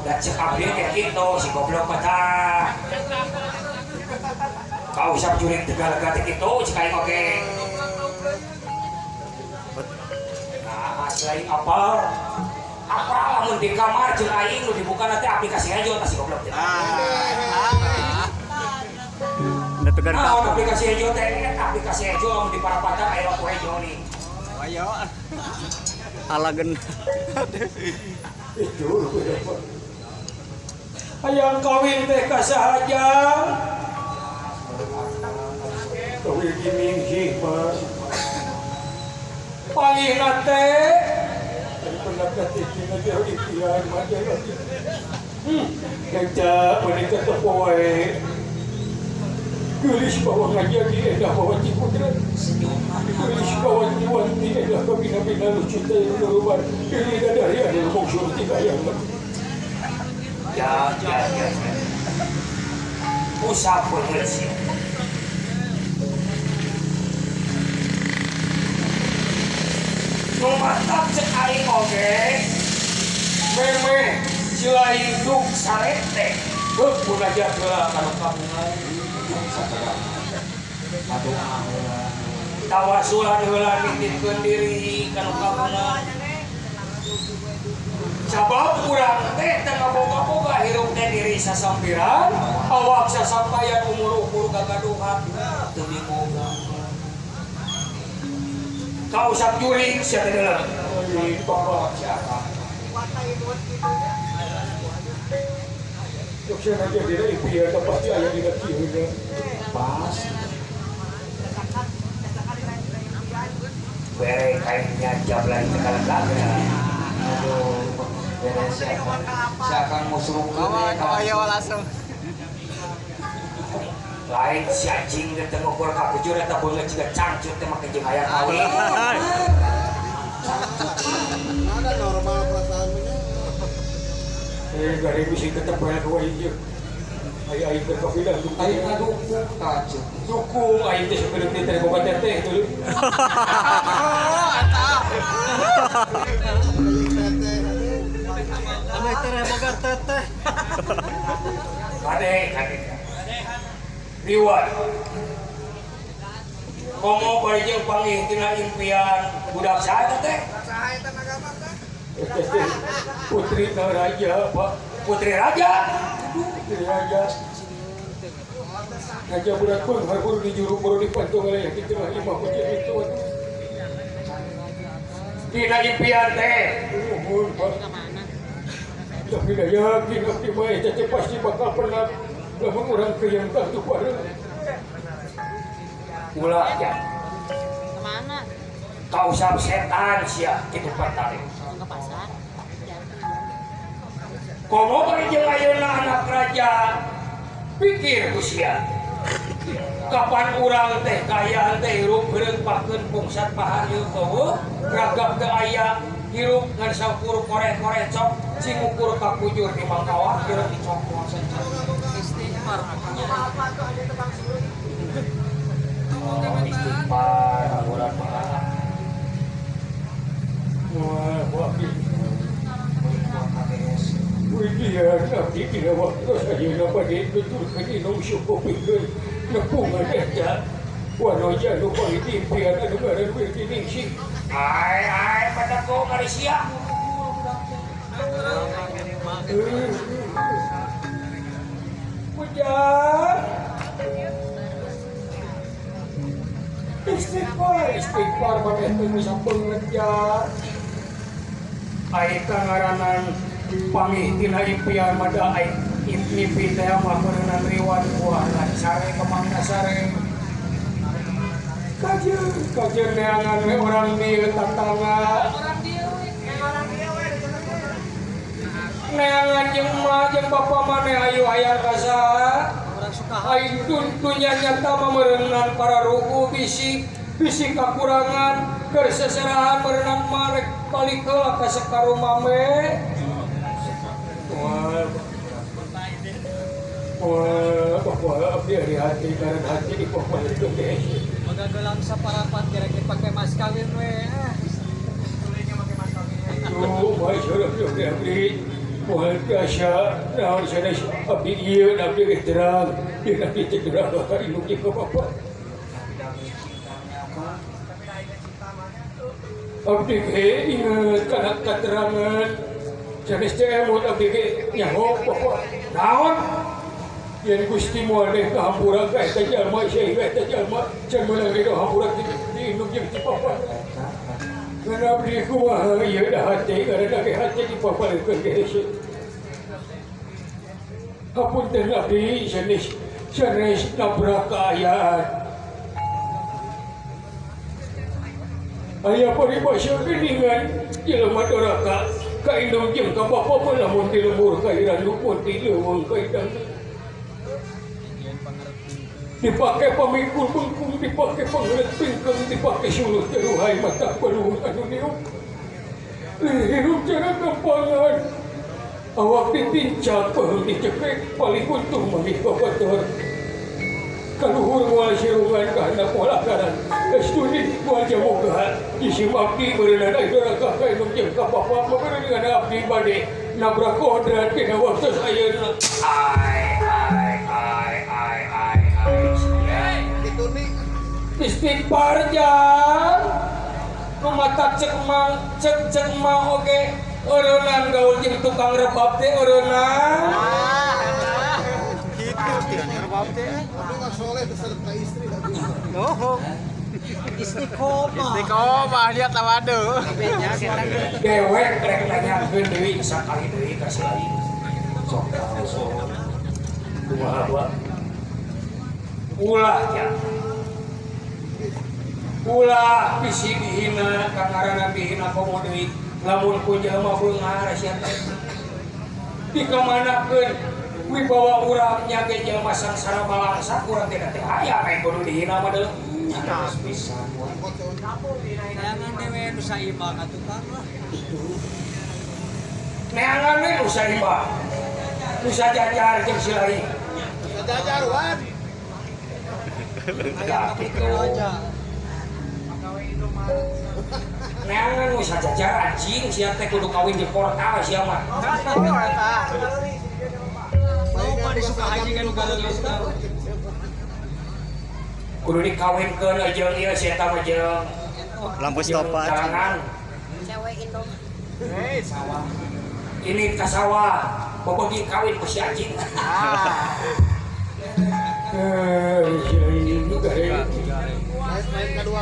Dan cek abdi kayak gitu si goblok mata. Kau usah juring tegal-tegal gitu cek aing oge. Nah, selain apa? Apa lamun di kamar jeung aing nu dibuka nanti aplikasi aja si goblok. Nah, aplikasi hijau teh, aplikasi hijau lamun di parapatan aya lampu hijau nih. Ayo. Alagen. Itu hayang kawin teh ka sahaja. Kawin giming hikmah. Panggihna teh pendapat tinggal dia ikhtiar mah lagi. Kerja menikah tepoe. Gelis bawa ngajar di edah bawa ciputra. Gelis bawa jiwan di edah kabina-bina lucu teh keruban. Ini dari ada ngomong surti kaya. Ya. Usah bersih. Mantap cek aing oge. Meme selain duk sarete. Beuh munajat heula kana kamungan. Tawasulan heula nitipkeun diri kana kamungan. Sabab urang teh teu ngaboga-boga hirup teh diri sasampiran, awak sasampayan umur-umur gagaduhan teu diboga. Kau usah juring sia teh deuleu. Bapak siapa? Dokter aja dia impian pasti aya di kieu. Pas. Bere kainnya jam lain sekali-kali. Aduh, beres siakan musruk Ayo langsung. lain si anjing teh ngukur ka bujur eta beungeut jiga cangcut teh make jeung aya kawin. Ada normal perasaannya. Gari bisi ketep bae ka ieu. Ai teh kapilah ai aduh kacau. Dukung ai teh sabeuleuh teh boga teteh teh. Ane teh boga teteh. Kade. Riwan. Komo bari jeung panggih tina impian budak saha teh? Saha eta agama teh? Putri Raja, Pak. Putri Raja. Putri Raja. Raja budak pun harbur di juru baru dipantung oleh yang kita imam putri itu. Tina impian teh. Pak. Tapi dah yakin optimal itu pasti bakal pernah lamun urang ke yang tak tu pada. Ulah ya. Kemana? Kau sam setan sia kitu pertari. Ke pasar. Komo bari jeung ayeuna anak raja. Pikir usia. Kapan urang teh kaya teh hirup beureung pakeun pungsat pahareu eueuh ragap teu aya hirup ngan sakur korek-korek cok cingukur ka kujur di mangkawah hirup dicokot saja. Istighfar. Istighfar amuran pahala. Wah, Widya abdi tidak waktu saja dapat diturunkan inung syukur pikir nepungan aja. Wanoja lupa impian anu ngaran begini sih. Ai pada kau Malaysia. Pujar. Istighfar mana itu bisa pengejar. Ai kangaranan panggih tina impian mada ai mimpi teh mah beunang riwan buah lan sare kemangna sare. Kajeun neangan we urang dieu tatangga. Neangan jeung mah jeung bapa maneh ayu hayang ka saha? Ai dunya nyata mah meureunnan para ruku bisi kakurangan keur seserahan meureunnan marek balik heula ka sakaruma me. Wah, abdi ari hati karena hati di pokok itu deh. Magagalang sa parapan kira-kira pakai mas kawin we. Tuh, boy, sudah abdi. Wah biasa, naon sana abdi ieu abdi geus terang, ieu abdi teh terang ka indung jeung ka bapa. Abdi ge inget kana katerangan sanes teh emot abdi ge nyaho bapa. Naon? Yen Gusti moal deh ka hampura ka eta jalma syekh eta jalma can meunang ge hampura di indung jeung ti bapa. Karena abdi kumaha ieu da hate karena ge hate di papaleukeun ge hese. Hapunten abdi sanes nabrak kaayaan. Aya paribasa geuningan jelema doraka ka indung jeung ka bapa mah lamun ti lembur ka irandu pun ti leuweung ka idang. Dipake pamikul bengkung, dipake pangeret pingkeng, dipake sulut teruhai mata peluh anu niup. Hirup cara gampangan. Awak ditincak, paham dicekrek, paling untung manih babator. Kaluhur mual sirungan kahana pola karan. Estudi mual jamugahan, isim abdi berenang aidora kakak inung jeung ka bapa, mabere dengan abdi bade nabrak kodrat kena waktu ayeuna. Itu nih. Istighfar jan numatak cek mang oge eureunnan gaul jeung tukang rebab teh eureunnan Gitu tidak ngerbab teh. Tapi nggak soleh terserta istri lagi. Oh. Istiqomah. Istiqomah dia tawadu. dewek rek nanyakeun deui sakali deui ka lain sok tahu kumaha ulah ya ulah bisi dihina kangarana dihina komo deui lamun ku jelema beungar sia teh dikamanakeun wibawa urang nya ge jelema sangsara balangsa urang teh teh aya aya kudu dihina mah deuleu terus pisan Neangan dewe nu saimba ka tukang lah. neangan we nu saimba nu sajajar jeung si lain Jajar wan. Aya kapikeun aja. neangan nu sajajar anjing sia teh kudu kawin di portal sia mah Tahu eta. Loba disuka haji kan galeus teh. kudu dikawinkeun jeung ieu si eta mah jeung Lampu stopan. kalangan Cewek Indo. ini ka sawah bobogi kawin ku si anjing Main kedua